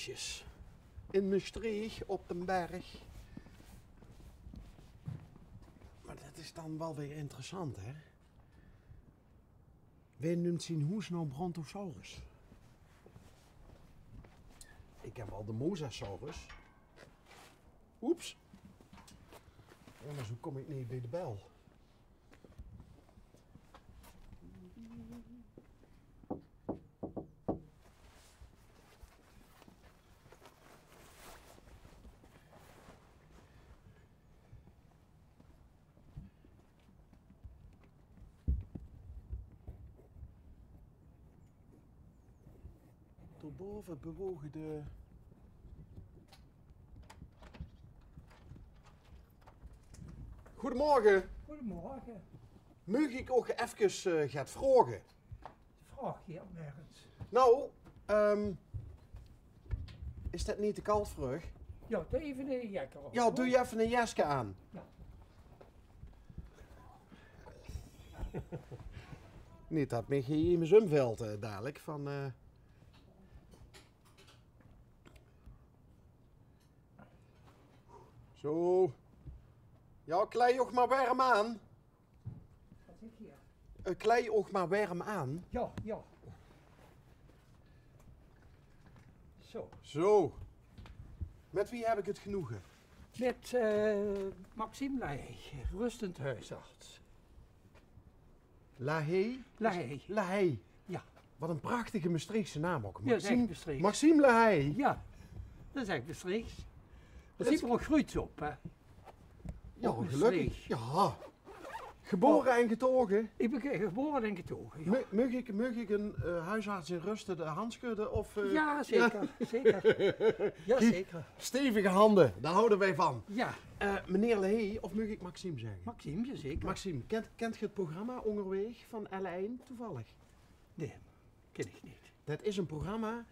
meisjes. In Maastricht op den berg. Maar dat is dan wel weer interessant, hè? Wie noemt zijn hoes nou Brontosaurus? Ik heb al de Mosasaurus. Oeps. Anders hoe kom ik niet bij de bel? Daarboven bewogen de... Goedemorgen. Goedemorgen. Mag ik ook even gaan vragen? Vraag je nergens. Nou, is dat niet te koud voor u? Ja, doe even een jakker op. Ja, doe je even een jasje aan. Ja. Niet dat me je in mijn zwemveld dadelijk van... Zo. Ja, klei ook maar warm aan. Wat zeg je? Klei ook maar warm aan. Ja, ja. Zo. Zo. Met wie heb ik het genoegen? Met Maxime Lahey, rustend huisarts. Lahey? Lahey. Lahey. Ja. Wat een prachtige Maastrichtse naam ook. Ja, dat is echt Maastrichts. Maxime Lahey. Ja, dat is echt Maastrichts. Er zit er ook groeit op, hè? Ja, Op gelukkig. Maastricht. Ja. Geboren en getogen. Ik ben geboren en getogen. Ja, Mag ik een huisarts in rusten de hand schudden? Of, ja zeker. Zeker. Ja, zeker. Stevige handen, daar houden wij van. Ja, Meneer Lahey, of mag ik Maxime zeggen? Maxime, ja, zeker. Maxime, kent je het programma Onderweg van L1 toevallig? Nee, ken ik niet. Dat is een programma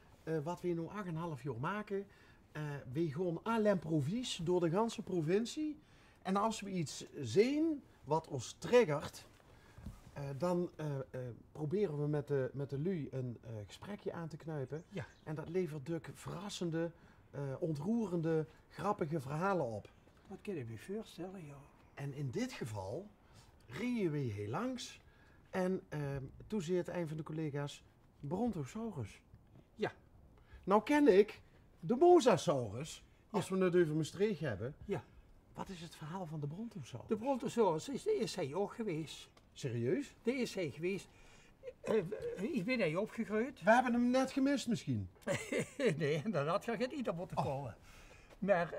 wat we nu 8,5 jaar maken. We gaan à l'improviste door de ganse provincie. En als we iets zien wat ons triggert, dan proberen we met de lui een gesprekje aan te knijpen. Ja. En dat levert natuurlijk verrassende, ontroerende, grappige verhalen op. Dat kan je me voorstellen, ja. En in dit geval reden we heel langs en toen zei het een van de collega's Brontosaurus. Ja. Nou ken ik de Mosasaurus, als we het over Maastricht hebben. Ja. Wat is het verhaal van de Brontosaurus? De Brontosaurus is hij ook geweest. Serieus? Dat is hij geweest. Ik ben hij opgegroeid. We hebben hem net gemist misschien. Nee, dat gaat niet ieder moeten komen. Maar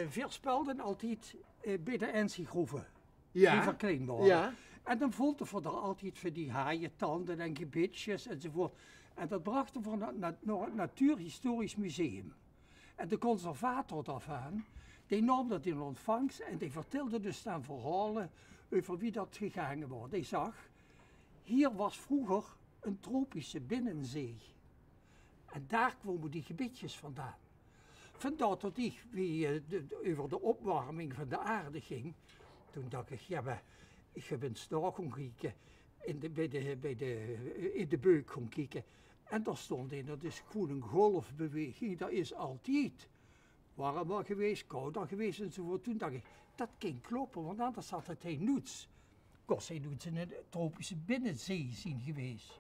veel spelden altijd bij de NC-groeven. Die verkleind worden. Ja. En dan vond er voor daar altijd voor die haaientanden en gebitjes enzovoort. En dat brachten we naar het Natuurhistorisch Museum. En de conservator daarvan, die nam dat in ontvangst en die vertelde dus dan verhalen over wie dat gegaan was. Die zag, hier was vroeger een tropische binnenzee. En daar kwamen die gebitjes vandaan. Vandaar dat ik, wie over de opwarming van de aarde ging, toen dacht ik, ja maar, ik heb eens daar gaan kijken, in de beuk gaan kijken. En daar stond in, dat is gewoon een golfbeweging, dat is altijd warmer geweest, kouder geweest enzovoort. Toen dacht ik, dat kan kloppen, want anders had het geen noets. Kost hij nooit in een tropische binnenzee zien geweest.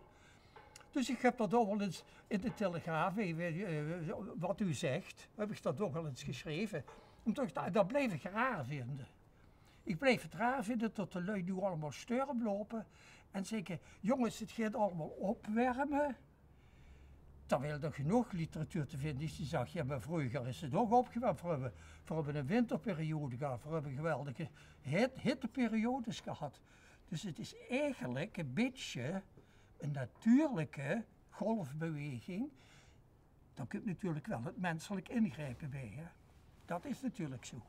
Dus ik heb dat ook wel eens in de Telegraaf, wat u zegt, heb ik dat ook wel eens geschreven. Omdat dat bleef ik raar vinden. Ik bleef het raar vinden tot de lui nu allemaal sturm lopen en zeggen, jongens, het gaat allemaal opwarmen. Terwijl er genoeg literatuur te vinden is die zegt, ja maar vroeger is het ook opgewarmd. We hebben een winterperiode gehad, we hebben geweldige hitteperiodes gehad. Dus het is eigenlijk een beetje een natuurlijke golfbeweging. Dan kun je natuurlijk wel het menselijk ingrijpen bij. Hè? Dat is natuurlijk zo.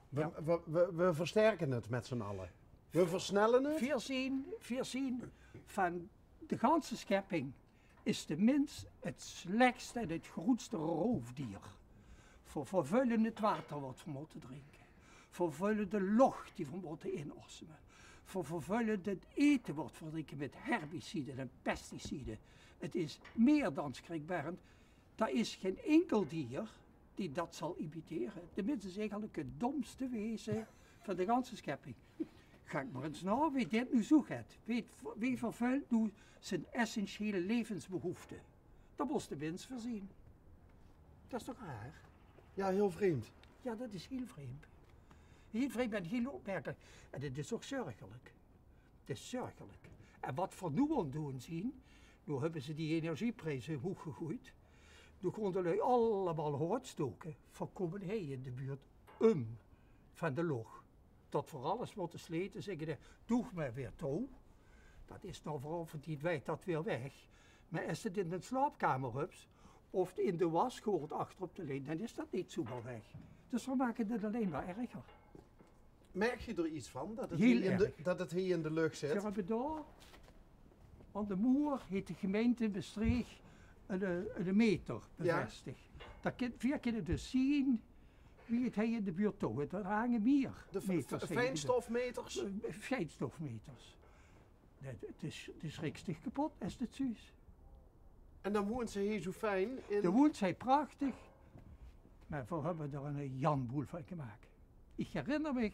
We versterken het met z'n allen. We versnellen het. Voorzien van de ganse schepping is de mens het slechtste en het grootste roofdier. Voor vervuilen het water wat we moeten drinken. Voor vervuilen de lucht die we moeten inademen. Voor vervuilen het eten wat we drinken met herbiciden en pesticiden. Het is meer dan schrikbarend. daar is geen enkel dier die dat zal imiteren. De mens is eigenlijk het domste wezen van de ganse schepping. Ga ik maar eens na, wie dit nu zo gaat. Wie vervuilt nu zijn essentiële levensbehoeften? Dat moest de mens voorzien. Dat is toch raar? Ja, heel vreemd. Ja, dat is heel vreemd. Heel vreemd en heel opmerkelijk. En het is ook zorgelijk. Het is zorgelijk. En wat we nu aan doen zien, nu hebben ze die energieprijzen hoog gegooid. Nu konden lui allemaal hout stoken. Voorkomen hij in de buurt van de log. Dat voor alles wordt te sleten, zeggen doe maar weer touw. Dat is nou vooral van die wijt dat weer weg. Maar als het in de slaapkamer hebt, of in de was hoort achter op de lijn, dan is dat niet zomaar weg. Dus we maken het alleen maar erger. Merk je er iets van, dat het, Heel dat het hier in de lucht zit? We hebben daar, aan de Moer, heeft de gemeente Bestreeg een meter bevestigd. Dat vier keer dus zien wie het hij in de buurt toe. Er hangen meer De meters. fijnstofmeters? Fijnstofmeters. Het is rikstig kapot, is het zuus. En dan woont ze hier zo fijn in... De woont zij prachtig, maar we hebben er een janboel van gemaakt. Ik herinner me,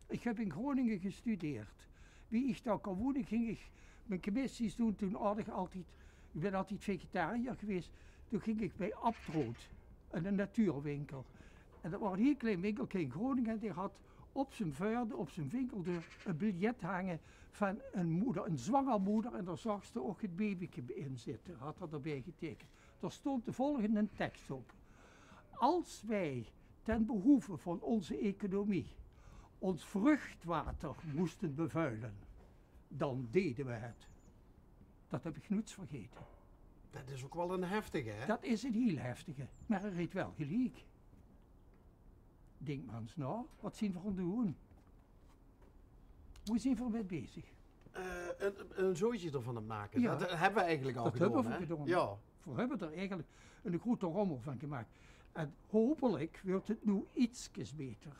ik heb in Groningen gestudeerd. Wie ik daar kon wonen, ging ik mijn commissies doen toen aardig altijd. Ik ben altijd vegetariër geweest. Toen ging ik bij Abtroot, een natuurwinkel. En dat was een heel klein winkeltje in Groningen. Die had op zijn vuurde, op zijn winkeldeur, een biljet hangen van een moeder, een zwanger moeder. En daar zag ze ook het babyke in zitten, had dat erbij getekend. Daar stond de volgende tekst op. Als wij ten behoeve van onze economie ons vruchtwater moesten bevuilen, dan deden we het. Dat heb ik nooit vergeten. Dat is ook wel een heftige, hè? Dat is een heel heftige, maar er reed wel gelijk. Denk maar eens nou, wat zien we gaan doen? Hoe zijn we mee bezig? Een zootje ervan het maken. Ja. Dat hebben we eigenlijk al Dat gedaan, hebben we hè? gedaan. Ja. We hebben er eigenlijk een grote rommel van gemaakt. En hopelijk wordt het nu ietsjes beter.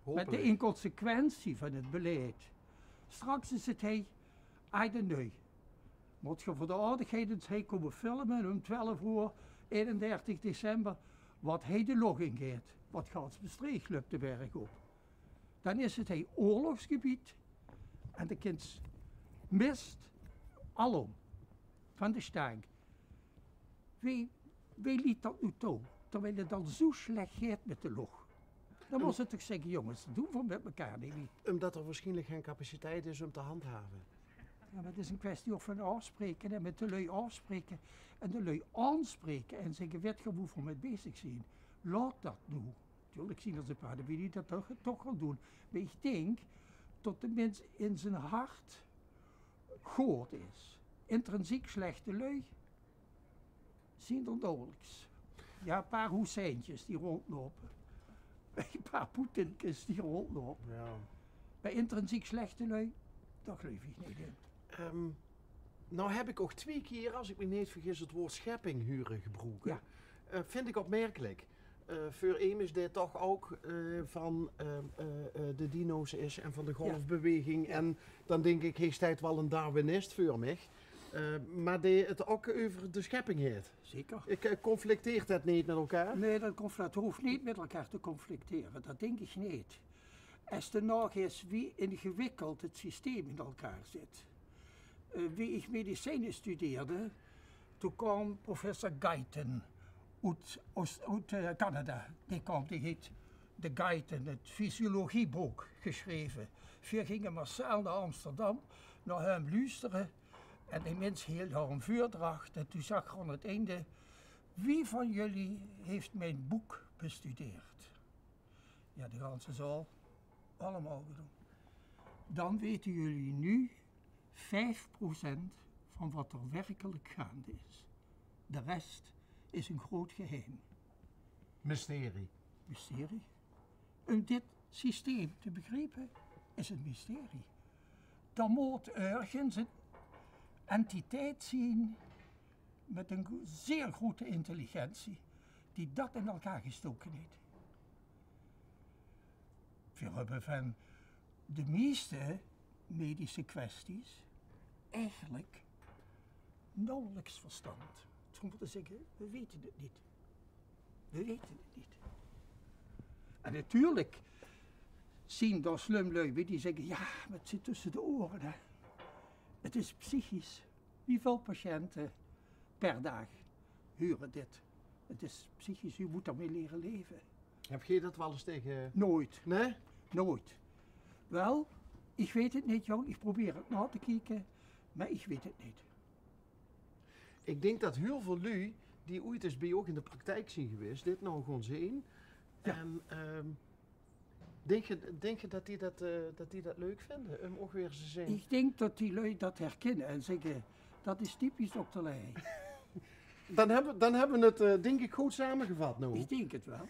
Met de inconsequentie van het beleid. Straks is het hij, nu. Moet je voor de aardigheid eens hij komen filmen om 12 uur, 31 december, wat hij de log ingeet. Wat gaat Bestreeg loopt de berg op. Dan is het hij oorlogsgebied en de kind mist alom van de stank. Wie liet dat nu toe? Terwijl het dan zo slecht gaat met de log. Dan moest het toch zeggen, jongens, doen we met elkaar niet. Omdat er waarschijnlijk geen capaciteit is om te handhaven. Ja, maar het is een kwestie of van afspreken en met de lui afspreken en de lui aanspreken en zeggen, weet je hoe we mee bezig zijn. Laat dat nu. Tuurlijk zien er een paar die dat toch gaan doen. Maar ik denk dat de mens in zijn hart goed is. Intrinsiek slechte lui zien er nauwelijks. Ja, een paar Hoesijntjes die rondlopen. Een paar Poetinkes die rondlopen. Ja. Bij intrinsiek slechte lui, daar geloof ik niet in. Nou heb ik ook 2 keer, als ik me niet vergis, het woord schepping huren gebruikt. Ja. Vind ik opmerkelijk. Voor hem is dit toch ook van de dino's is en van de golfbeweging. Ja. En dan denk ik, hij staat wel een Darwinist voor mij. Maar die het ook over de schepping heeft. Zeker. Conflicteert dat niet met elkaar? Nee, dat hoeft niet met elkaar te conflicteren. Dat denk ik niet. Als er nog eens wie ingewikkeld het systeem in elkaar zit. Wie ik medicijnen studeerde, toen kwam professor Guyton uit Canada. Die heet de Guyton, het fysiologieboek, geschreven. We gingen massaal naar Amsterdam, naar hem luisteren. En die mens hield daar een vuurdracht. En toen zag ik aan het einde, wie van jullie heeft mijn boek bestudeerd? Ja, de ganse zaal, allemaal gedaan. Dan weten jullie nu 5% van wat er werkelijk gaande is. De rest is een groot geheim. Mysterie. Mysterie? Om dit systeem te begrijpen is een mysterie. Dan moet ergens een entiteit zien met een zeer grote intelligentie die dat in elkaar gestoken heeft. We hebben van de meeste medische kwesties eigenlijk nauwelijks verstand. later moeten zeggen, we weten het niet. We weten het niet. En natuurlijk zien dan slumlui die zeggen, ja, maar het zit tussen de oren. Hè. Het is psychisch. Hoeveel patiënten per dag huren dit? Het is psychisch, u moet daarmee leren leven. Heb je dat wel eens tegen... Nooit, Nee? nooit. Wel, ik weet het niet, jong. Ik probeer het na te kijken, maar ik weet het niet. Ik denk dat heel veel lui, die ooit eens bij je ook in de praktijk zijn geweest, dit nou gewoon zien. Ja. En denk je dat die dat leuk vinden, om ook weer eens te zien? Ik denk dat die lui dat herkennen en zeggen, dat is typisch dokter Leij. Dan hebben we het denk ik goed samengevat nu. Ik denk het wel.